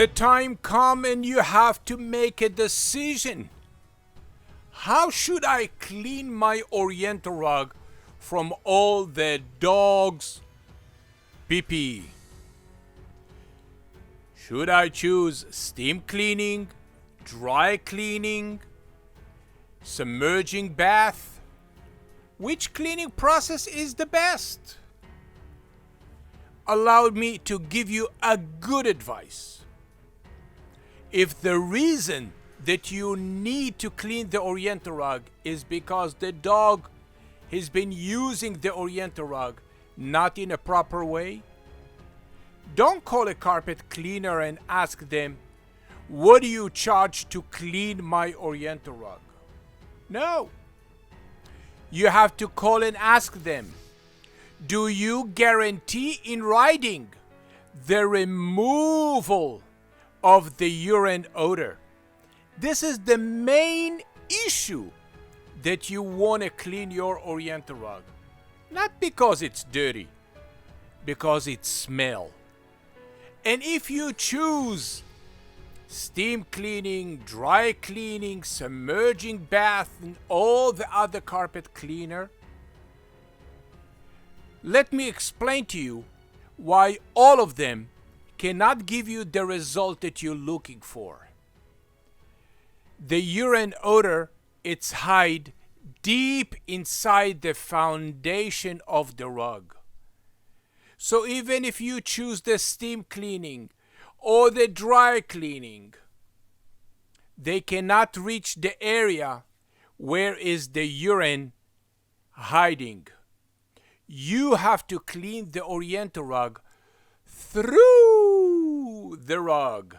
The time comes and you have to make a decision. How should I clean my Oriental rug from all the dog's pee-pee? Should I choose steam cleaning, dry cleaning, submerging bath? Which cleaning process is the best? Allow me to give you a good advice. If the reason that you need to clean the Oriental rug is because the dog has been using the Oriental rug not in a proper way, don't call a carpet cleaner and ask them, what do you charge to clean my Oriental rug? No. You have to call and ask them, do you guarantee in writing the removal of the urine odor? This is the main issue that you want to clean your Oriental rug. Not because it's dirty, because it smells. And if you choose steam cleaning, dry cleaning, submerging bath, and all the other carpet cleaner, let me explain to you why all of them cannot give you the result that you're looking for. The urine odor, it's hide deep inside the foundation of the rug. So even if you choose the steam cleaning or the dry cleaning, they cannot reach the area where is the urine hiding. You have to clean the Oriental rug through the rug,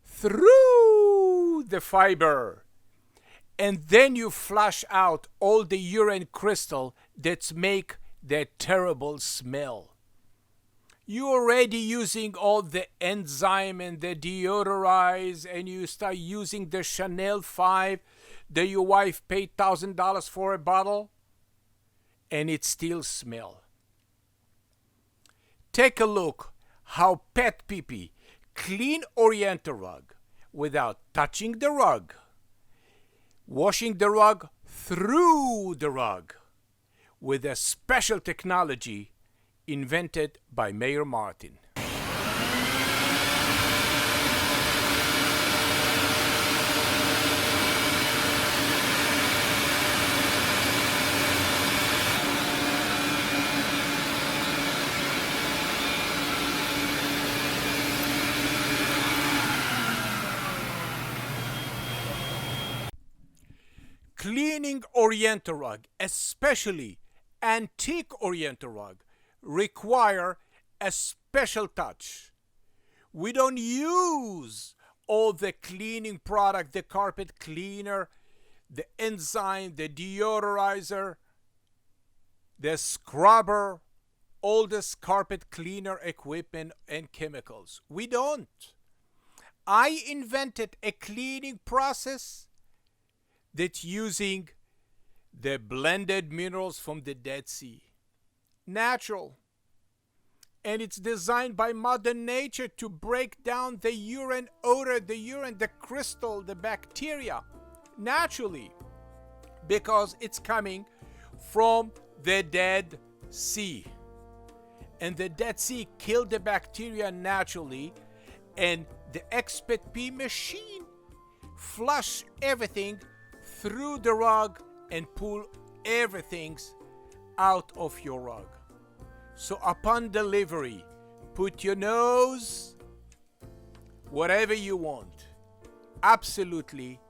through the fiber, and then you flush out all the urine crystal that make that terrible smell. You're already using all the enzyme and the deodorize, and you start using the Chanel 5 that your wife paid $1,000 for a bottle, and it still smells. Take a look how PetPeePee clean Oriental rug without touching the rug, washing the rug through the rug with a special technology invented by Mayor Martin. Cleaning Oriental rug, especially antique Oriental rug, require a special touch. We don't use all the cleaning product, the carpet cleaner, the enzyme, the deodorizer, the scrubber, all this carpet cleaner equipment and chemicals. We don't. I invented a cleaning process that's using the blended minerals from the Dead Sea. Natural. And it's designed by Mother Nature to break down the urine odor, the crystal, the bacteria, naturally, because it's coming from the Dead Sea. And the Dead Sea killed the bacteria naturally, and the FedEx machine flush everything through the rug and pull everything out of your rug. So upon delivery, put your nose whatever you want. Absolutely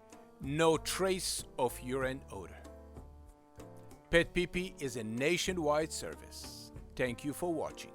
no trace of urine odor. PetPeePee is a nationwide service. Thank you for watching.